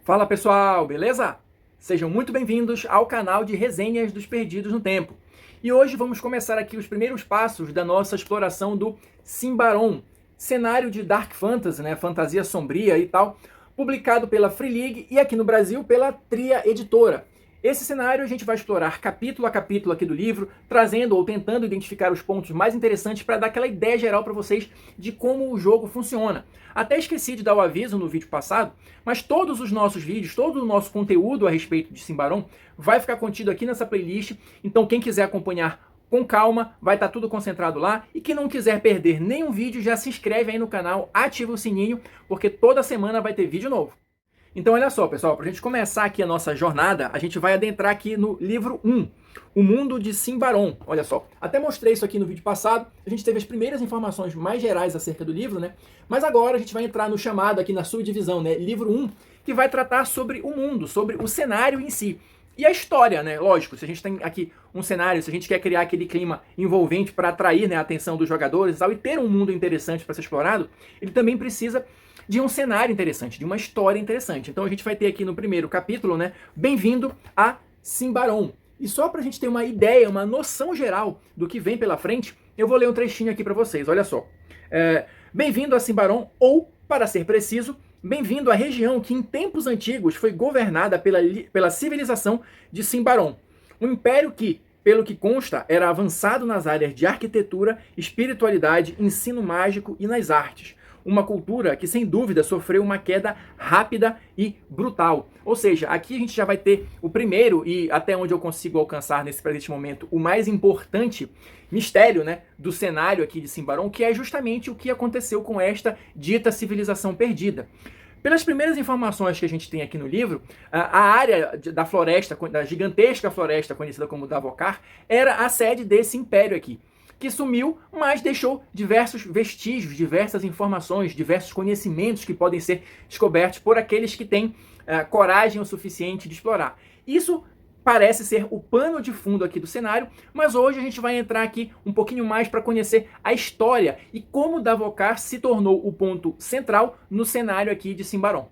Fala pessoal, beleza? Sejam muito bem-vindos ao canal de resenhas dos Perdidos no Tempo. E hoje vamos começar aqui os primeiros passos da nossa exploração do Symbaroum, cenário de Dark Fantasy, né, fantasia sombria e tal, publicado pela Free League e aqui no Brasil pela Tria Editora. Esse cenário a gente vai explorar capítulo a capítulo aqui do livro, trazendo ou tentando identificar os pontos mais interessantes para dar aquela ideia geral para vocês de como o jogo funciona. Até esqueci de dar o aviso no vídeo passado, mas todos os nossos vídeos, todo o nosso conteúdo a respeito de Symbaroum vai ficar contido aqui nessa playlist, então quem quiser acompanhar com calma, vai estar tudo concentrado lá, e quem não quiser perder nenhum vídeo, já se inscreve aí no canal, ativa o sininho, porque toda semana vai ter vídeo novo. Então olha só, pessoal, para a gente começar aqui a nossa jornada, a gente vai adentrar aqui no livro 1, O Mundo de Symbaroum. Olha só, até mostrei isso aqui no vídeo passado, a gente teve as primeiras informações mais gerais acerca do livro, né? Mas agora a gente vai entrar no chamado aqui na subdivisão, né? Livro 1, que vai tratar sobre o mundo, sobre o cenário em si. E a história, né? Lógico, se a gente tem aqui um cenário, se a gente quer criar aquele clima envolvente para atrair, né, a atenção dos jogadores e tal, e ter um mundo interessante para ser explorado, ele também precisa de um cenário interessante, de uma história interessante. Então a gente vai ter aqui no primeiro capítulo, né, Bem-vindo a Symbaroum. E só para a gente ter uma ideia, uma noção geral do que vem pela frente, eu vou ler um trechinho aqui para vocês, olha só. Bem-vindo a Symbaroum, ou, para ser preciso, bem-vindo à região que em tempos antigos foi governada pela civilização de Symbaroum. Um império que, pelo que consta, era avançado nas áreas de arquitetura, espiritualidade, ensino mágico e nas artes. Uma cultura que, sem dúvida, sofreu uma queda rápida e brutal. Ou seja, aqui a gente já vai ter o primeiro, e até onde eu consigo alcançar nesse presente momento, o mais importante mistério, né, do cenário aqui de Symbaroum, que é justamente o que aconteceu com esta dita civilização perdida. Pelas primeiras informações que a gente tem aqui no livro, a área da floresta, da gigantesca floresta conhecida como Davokar, era a sede desse império aqui, que sumiu, mas deixou diversos vestígios, diversas informações, diversos conhecimentos que podem ser descobertos por aqueles que têm coragem o suficiente de explorar. Isso parece ser o pano de fundo aqui do cenário, mas hoje a gente vai entrar aqui um pouquinho mais para conhecer a história e como Davokar se tornou o ponto central no cenário aqui de Symbaroum.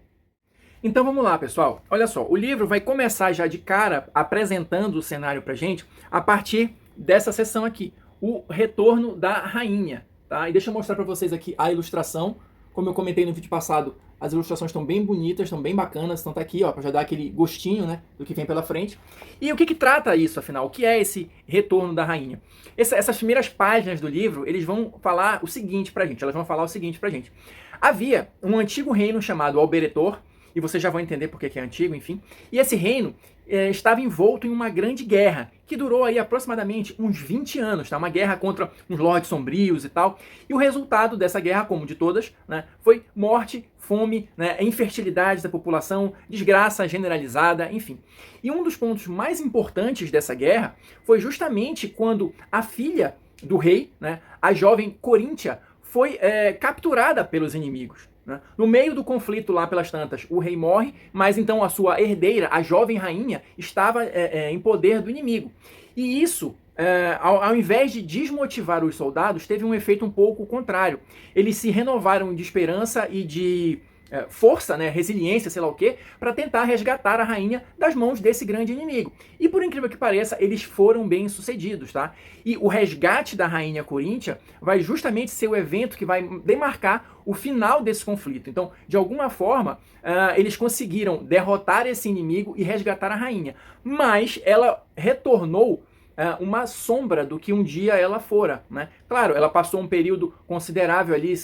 Então vamos lá, pessoal. Olha só, o livro vai começar já de cara apresentando o cenário para gente a partir dessa seção aqui, o retorno da rainha, tá? E deixa eu mostrar para vocês aqui a ilustração. Como eu comentei no vídeo passado, as ilustrações estão bem bonitas, estão bem bacanas, então tá aqui, ó, para já dar aquele gostinho, né, do que vem pela frente. E o que trata isso, afinal? O que é esse retorno da rainha? Essas primeiras páginas do livro, eles vão falar o seguinte pra gente, Havia um antigo reino chamado Alberetor, e vocês já vão entender por que é antigo, enfim. E esse reino estava envolto em uma grande guerra, que durou aí aproximadamente uns 20 anos, tá? Uma guerra contra uns lordes sombrios e tal. E o resultado dessa guerra, como de todas, né, foi morte, fome, né, infertilidade da população, desgraça generalizada, enfim. E um dos pontos mais importantes dessa guerra foi justamente quando a filha do rei, né, a jovem Coríntia, foi capturada pelos inimigos. No meio do conflito lá pelas tantas, o rei morre, mas então a sua herdeira, a jovem rainha, estava em poder do inimigo. E isso, ao invés de desmotivar os soldados, teve um efeito um pouco contrário. Eles se renovaram de esperança e de força, né, resiliência, sei lá o quê, para tentar resgatar a rainha das mãos desse grande inimigo. E por incrível que pareça, eles foram bem sucedidos, tá? E o resgate da rainha Coríntia vai justamente ser o evento que vai demarcar o final desse conflito. Então, de alguma forma, eles conseguiram derrotar esse inimigo e resgatar a rainha. Mas ela retornou uma sombra do que um dia ela fora, né? Claro, ela passou um período considerável ali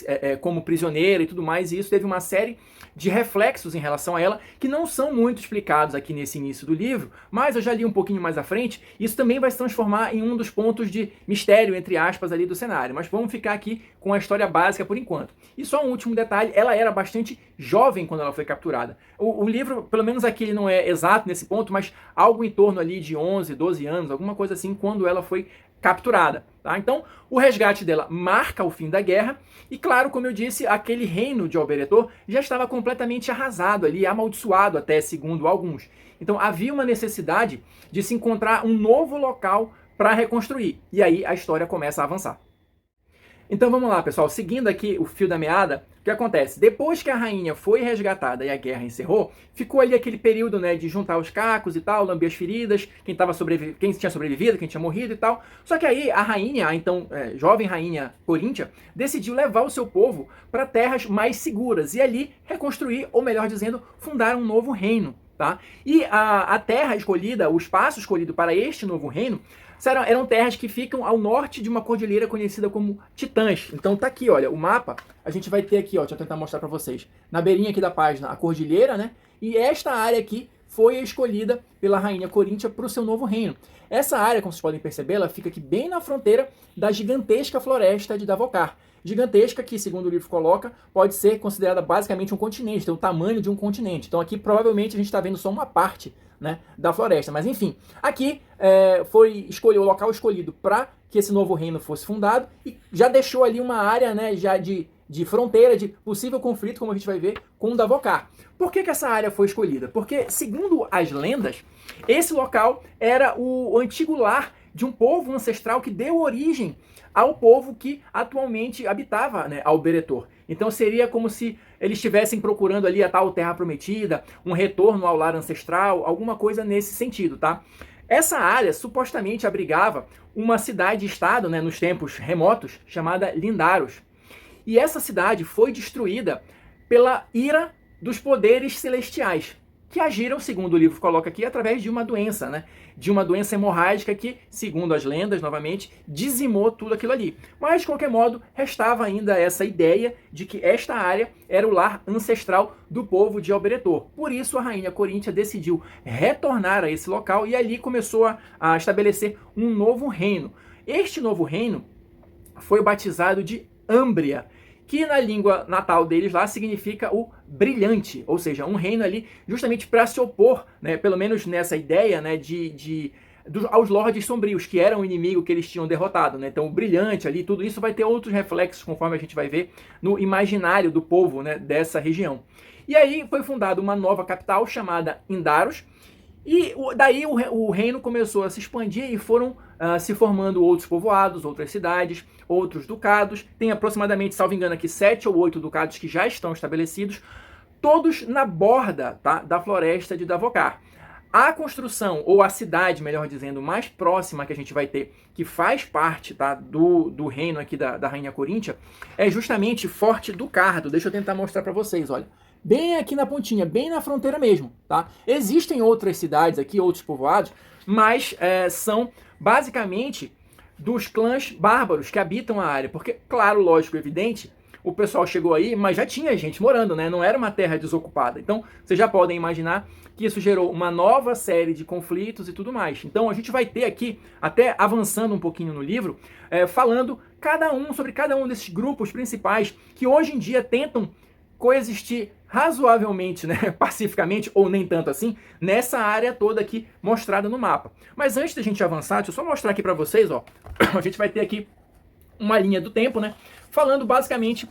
como prisioneira e tudo mais, e isso teve uma série de reflexos em relação a ela, que não são muito explicados aqui nesse início do livro, mas eu já li um pouquinho mais à frente, isso também vai se transformar em um dos pontos de mistério, entre aspas, ali do cenário, mas vamos ficar aqui com a história básica por enquanto. E só um último detalhe, ela era bastante jovem quando ela foi capturada. O livro, pelo menos aqui ele não é exato nesse ponto, mas algo em torno ali de 11, 12 anos, alguma coisa assim, quando ela foi capturada. Tá? Então, o resgate dela marca o fim da guerra, e claro, como eu disse, aquele reino de Alberetor já estava completamente arrasado ali, amaldiçoado até, segundo alguns. Então, havia uma necessidade de se encontrar um novo local para reconstruir, e aí a história começa a avançar. Então vamos lá, pessoal, seguindo aqui o fio da meada, o que acontece? Depois que a rainha foi resgatada e a guerra encerrou, ficou ali aquele período, né, de juntar os cacos e tal, lamber as feridas, quem tinha sobrevivido, quem tinha morrido e tal. Só que aí a rainha, a então jovem rainha Coríntia, decidiu levar o seu povo para terras mais seguras e ali reconstruir, ou melhor dizendo, fundar um novo reino. Tá? E a terra escolhida, o espaço escolhido para este novo reino, eram terras que ficam ao norte de uma cordilheira conhecida como Titãs. Então tá aqui, olha, o mapa, a gente vai ter aqui, ó, deixa eu tentar mostrar para vocês. Na beirinha aqui da página, a cordilheira, né? E esta área aqui foi escolhida pela rainha Coríntia para o seu novo reino. Essa área, como vocês podem perceber, ela fica aqui bem na fronteira da gigantesca floresta de Davokar. Gigantesca que, segundo o livro coloca, pode ser considerada basicamente um continente, tem o tamanho de um continente. Então aqui provavelmente a gente está vendo só uma parte, né, da floresta. Mas enfim, aqui foi o local escolhido para que esse novo reino fosse fundado e já deixou ali uma área, né, já de fronteira, de possível conflito, como a gente vai ver, com Davokar. Por que essa área foi escolhida? Porque, segundo as lendas, esse local era o antigo lar de um povo ancestral que deu origem ao povo que atualmente habitava, né, Alberetor. Então seria como se eles estivessem procurando ali a tal Terra Prometida, um retorno ao lar ancestral, alguma coisa nesse sentido, tá? Essa área supostamente abrigava uma cidade-estado, né, nos tempos remotos, chamada Lindaros. E essa cidade foi destruída pela ira dos poderes celestiais, que agiram, segundo o livro coloca aqui, através de uma doença, né? De uma doença hemorrágica que, segundo as lendas, novamente, dizimou tudo aquilo ali. Mas, de qualquer modo, restava ainda essa ideia de que esta área era o lar ancestral do povo de Alberetor. Por isso, a rainha Coríntia decidiu retornar a esse local e ali começou a estabelecer um novo reino. Este novo reino foi batizado de Âmbria, que na língua natal deles lá significa o brilhante, ou seja, um reino ali justamente para se opor, né, pelo menos nessa ideia, né, aos lordes sombrios, que eram o inimigo que eles tinham derrotado, né? Então o brilhante ali, tudo isso vai ter outros reflexos, conforme a gente vai ver, no imaginário do povo, né, dessa região. E aí foi fundada uma nova capital chamada Indaros, e daí o reino começou a se expandir e foram se formando outros povoados, outras cidades, outros ducados. Tem aproximadamente, salvo engano aqui, 7 ou 8 ducados que já estão estabelecidos, todos na borda, tá, da floresta de Davokar. A construção, ou a cidade, melhor dizendo, mais próxima que a gente vai ter, que faz parte, tá, do reino aqui da Rainha Coríntia, é justamente Forte do Cardo. Deixa eu tentar mostrar para vocês, olha. Bem aqui na pontinha, bem na fronteira mesmo, tá? Existem outras cidades aqui, outros povoados, mas são basicamente dos clãs bárbaros que habitam a área. Porque, claro, lógico, evidente, o pessoal chegou aí, mas já tinha gente morando, né? Não era uma terra desocupada. Então, vocês já podem imaginar que isso gerou uma nova série de conflitos e tudo mais. Então, a gente vai ter aqui, até avançando um pouquinho no livro, falando sobre cada um desses grupos principais que hoje em dia tentam coexistir razoavelmente, né, pacificamente, ou nem tanto assim, nessa área toda aqui mostrada no mapa. Mas antes da gente avançar, deixa eu só mostrar aqui para vocês, ó, a gente vai ter aqui uma linha do tempo, né, falando basicamente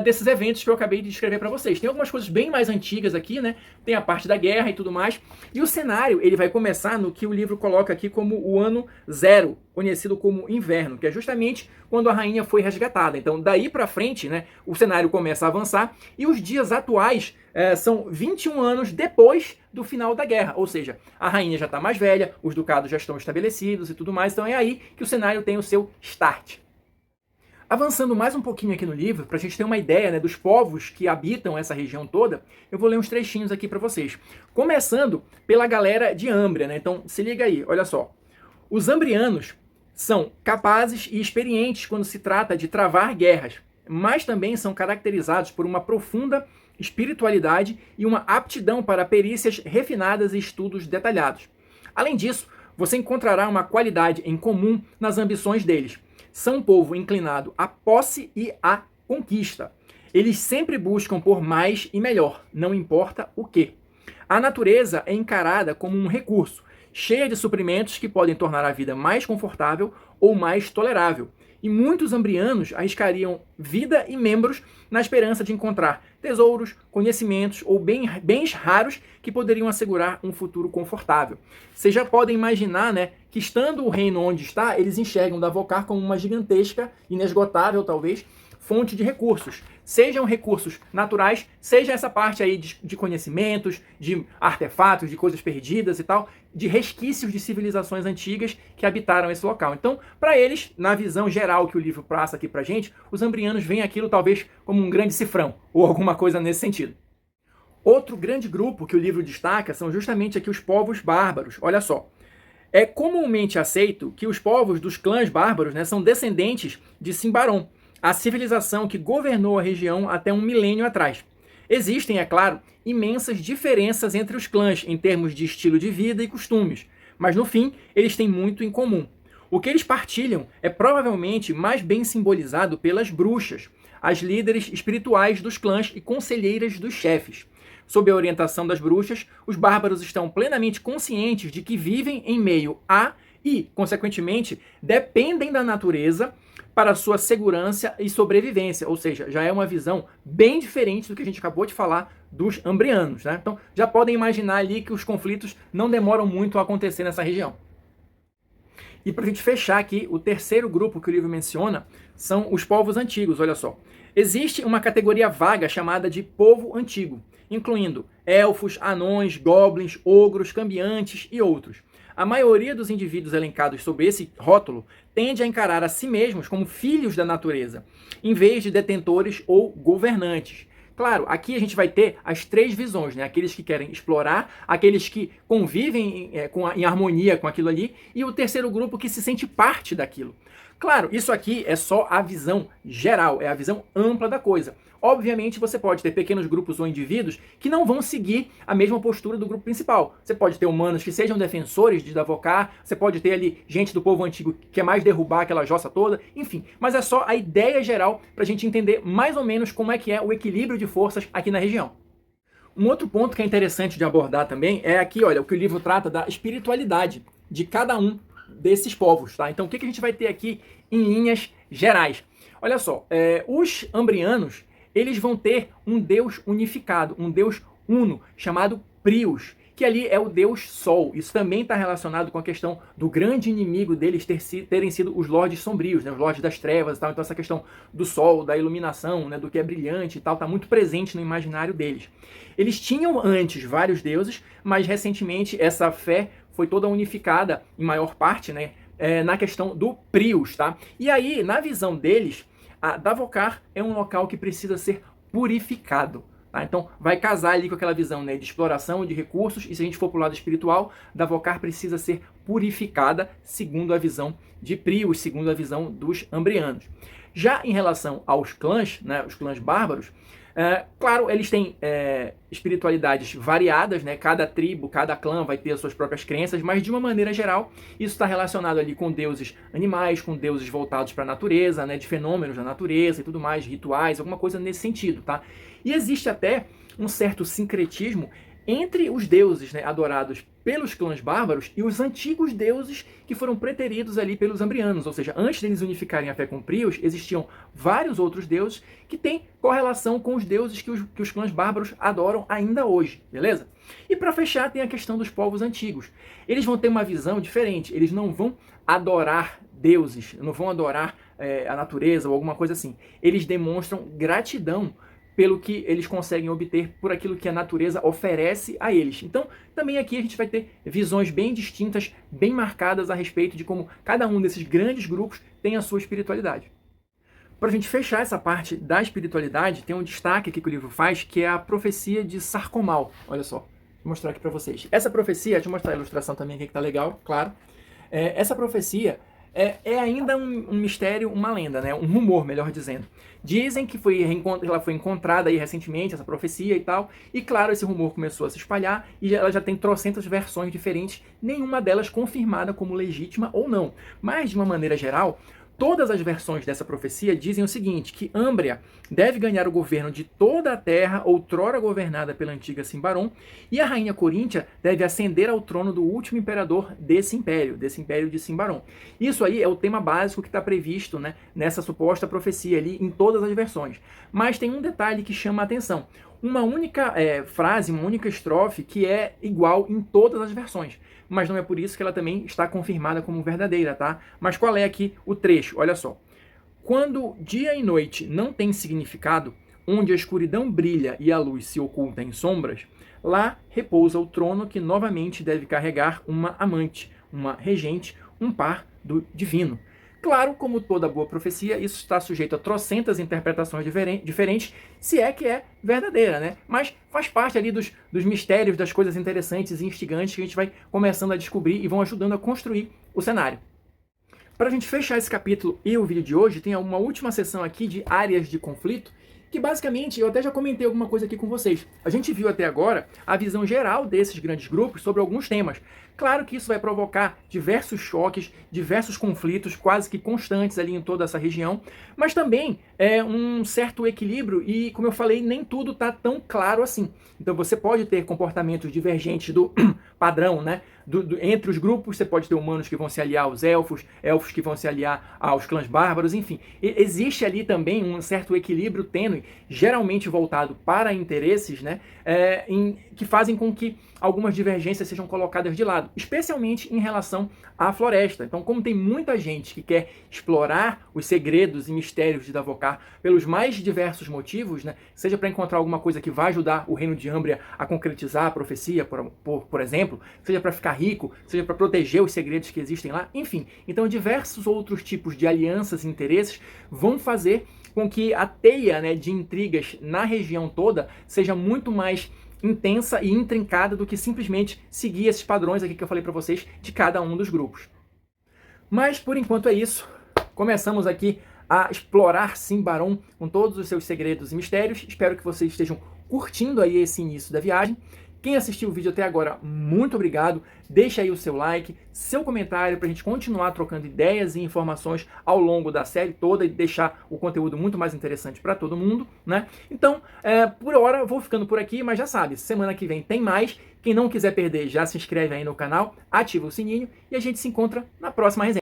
desses eventos que eu acabei de descrever para vocês. Tem algumas coisas bem mais antigas aqui, né, tem a parte da guerra e tudo mais, e o cenário, ele vai começar no que o livro coloca aqui como o ano zero, conhecido como inverno, que é justamente quando a rainha foi resgatada. Então, daí para frente, né, o cenário começa a avançar, e os dias atuais são 21 anos depois do final da guerra, ou seja, a rainha já está mais velha, os ducados já estão estabelecidos e tudo mais, então é aí que o cenário tem o seu start. Avançando mais um pouquinho aqui no livro, para a gente ter uma ideia, né, dos povos que habitam essa região toda, eu vou ler uns trechinhos aqui para vocês. Começando pela galera de Âmbria, né? Então, se liga aí, olha só. Os ambrianos são capazes e experientes quando se trata de travar guerras, mas também são caracterizados por uma profunda espiritualidade e uma aptidão para perícias refinadas e estudos detalhados. Além disso, você encontrará uma qualidade em comum nas ambições deles. São um povo inclinado à posse e à conquista. Eles sempre buscam por mais e melhor, não importa o que. A natureza é encarada como um recurso, cheia de suprimentos que podem tornar a vida mais confortável ou mais tolerável. E muitos ambrianos arriscariam vida e membros na esperança de encontrar tesouros, conhecimentos ou bens raros que poderiam assegurar um futuro confortável. Vocês já podem imaginar, né, que estando o reino onde está, eles enxergam Davokar como uma gigantesca, inesgotável talvez, fonte de recursos. sejam recursos naturais, seja essa parte aí de conhecimentos, de artefatos, de coisas perdidas e tal, de resquícios de civilizações antigas que habitaram esse local. Então, para eles, na visão geral que o livro passa aqui pra gente, os ambrianos veem aquilo talvez como um grande cifrão, ou alguma coisa nesse sentido. Outro grande grupo que o livro destaca são justamente aqui os povos bárbaros. Olha só, é comumente aceito que os povos dos clãs bárbaros, né, são descendentes de Simbarom, a civilização que governou a região até um milênio atrás. Existem, é claro, imensas diferenças entre os clãs em termos de estilo de vida e costumes, mas no fim eles têm muito em comum. O que eles partilham é provavelmente mais bem simbolizado pelas bruxas, as líderes espirituais dos clãs e conselheiras dos chefes. Sob a orientação das bruxas, os bárbaros estão plenamente conscientes de que vivem em meio a e, consequentemente, dependem da natureza para sua segurança e sobrevivência, ou seja, já é uma visão bem diferente do que a gente acabou de falar dos ambrianos, né? Então, já podem imaginar ali que os conflitos não demoram muito a acontecer nessa região. E para a gente fechar aqui, o terceiro grupo que o livro menciona são os povos antigos, olha só. Existe uma categoria vaga chamada de povo antigo, incluindo elfos, anões, goblins, ogros, cambiantes e outros. A maioria dos indivíduos elencados sob esse rótulo tende a encarar a si mesmos como filhos da natureza, em vez de detentores ou governantes. Claro, aqui a gente vai ter as três visões, né? Aqueles que querem explorar, aqueles que convivem em harmonia com aquilo ali, e o terceiro grupo que se sente parte daquilo. Claro, isso aqui é só a visão geral, é a visão ampla da coisa. Obviamente, você pode ter pequenos grupos ou indivíduos que não vão seguir a mesma postura do grupo principal. Você pode ter humanos que sejam defensores de Davocar, você pode ter ali gente do povo antigo que quer mais derrubar aquela jossa toda, enfim. Mas é só a ideia geral para a gente entender mais ou menos como é que é o equilíbrio de forças aqui na região. Um outro ponto que é interessante de abordar também é aqui, olha, o que o livro trata da espiritualidade de cada um desses povos, tá? Então, o que a gente vai ter aqui em linhas gerais? Olha só, os ambrianos, eles vão ter um deus unificado, um deus uno, chamado Prius, que ali é o deus Sol. Isso também está relacionado com a questão do grande inimigo deles terem sido os Lordes Sombrios, né? Os Lordes das Trevas e tal. Então essa questão do Sol, da iluminação, né? Do que é brilhante e tal, está muito presente no imaginário deles. Eles tinham antes vários deuses, mas recentemente essa fé foi toda unificada, em maior parte, né? Na questão do Prius, tá? E aí, na visão deles, a Davocar é um local que precisa ser purificado. Tá? Então, vai casar ali com aquela visão, né, de exploração de recursos, e se a gente for para o lado espiritual, Davocar precisa ser purificada, segundo a visão de Prius, segundo a visão dos ambrianos. Já em relação aos clãs, né, os clãs bárbaros, claro, eles têm espiritualidades variadas, né? Cada tribo, cada clã vai ter as suas próprias crenças, mas de uma maneira geral, isso está relacionado ali com deuses animais, com deuses voltados para a natureza, né? De fenômenos da natureza e tudo mais, rituais, alguma coisa nesse sentido, tá? E existe até um certo sincretismo entre os deuses, né, adorados pelos clãs bárbaros e os antigos deuses que foram preteridos ali pelos ambrianos. Ou seja, antes deles unificarem a fé com Prius, existiam vários outros deuses que têm correlação com os deuses que os clãs bárbaros adoram ainda hoje, beleza? E para fechar, tem a questão dos povos antigos. Eles vão ter uma visão diferente, eles não vão adorar deuses, não vão adorar a natureza ou alguma coisa assim. Eles demonstram gratidão pelo que eles conseguem obter por aquilo que a natureza oferece a eles. Então, também aqui a gente vai ter visões bem distintas, bem marcadas a respeito de como cada um desses grandes grupos tem a sua espiritualidade. Para a gente fechar essa parte da espiritualidade, tem um destaque aqui que o livro faz, que é a profecia de Sarcomal. Olha só, vou mostrar aqui para vocês. Essa profecia, deixa eu mostrar a ilustração também aqui que tá legal, claro. Essa profecia é ainda um mistério, uma lenda, né? Um rumor, melhor dizendo. Dizem que ela foi encontrada aí recentemente, essa profecia e tal, e claro, esse rumor começou a se espalhar e ela já tem trocentas versões diferentes, nenhuma delas confirmada como legítima ou não. Mas, de uma maneira geral, todas as versões dessa profecia dizem o seguinte, que Âmbria deve ganhar o governo de toda a terra, outrora governada pela antiga Simbarom, e a rainha Coríntia deve ascender ao trono do último imperador desse império de Simbarom. Isso aí é o tema básico que está previsto, né, nessa suposta profecia ali em todas as versões. Mas tem um detalhe que chama a atenção. Uma única frase, uma única estrofe que é igual em todas as versões. Mas não é por isso que ela também está confirmada como verdadeira, tá? Mas qual é aqui o trecho? Olha só. Quando dia e noite não têm significado, onde a escuridão brilha e a luz se oculta em sombras, lá repousa o trono que novamente deve carregar uma amante, uma regente, um par do divino. Claro, como toda boa profecia, isso está sujeito a trocentas interpretações diferentes, se é que é verdadeira, né? Mas faz parte ali dos mistérios, das coisas interessantes e instigantes que a gente vai começando a descobrir e vão ajudando a construir o cenário. Para a gente fechar esse capítulo e o vídeo de hoje, tem uma última sessão aqui de áreas de conflito, que basicamente, eu até já comentei alguma coisa aqui com vocês. A gente viu até agora a visão geral desses grandes grupos sobre alguns temas. Claro que isso vai provocar diversos choques, diversos conflitos quase que constantes ali em toda essa região, mas também um certo equilíbrio e, como eu falei, nem tudo está tão claro assim. Então você pode ter comportamentos divergentes do padrão, né? Entre os grupos, você pode ter humanos que vão se aliar aos elfos, elfos que vão se aliar aos clãs bárbaros, enfim. Existe ali também um certo equilíbrio tênue, geralmente voltado para interesses, né? Que fazem com que algumas divergências sejam colocadas de lado, especialmente em relação à floresta. Então, como tem muita gente que quer explorar os segredos e mistérios de Davokar pelos mais diversos motivos, né? Seja para encontrar alguma coisa que vai ajudar o reino de Ambria a concretizar a profecia, por exemplo, seja para ficar rico, seja para proteger os segredos que existem lá, enfim. Então, diversos outros tipos de alianças e interesses vão fazer com que a teia, né, de intrigas na região toda seja muito mais intensa e intrincada do que simplesmente seguir esses padrões aqui que eu falei para vocês de cada um dos grupos. Mas, por enquanto, é isso. Começamos aqui a explorar Symbaroum com todos os seus segredos e mistérios. Espero que vocês estejam curtindo aí esse início da viagem. Quem assistiu o vídeo até agora, muito obrigado. Deixa aí o seu like, seu comentário para a gente continuar trocando ideias e informações ao longo da série toda e deixar o conteúdo muito mais interessante para todo mundo, né? Então, por hora eu vou ficando por aqui, mas já sabe, semana que vem tem mais. Quem não quiser perder, já se inscreve aí no canal, ativa o sininho e a gente se encontra na próxima resenha.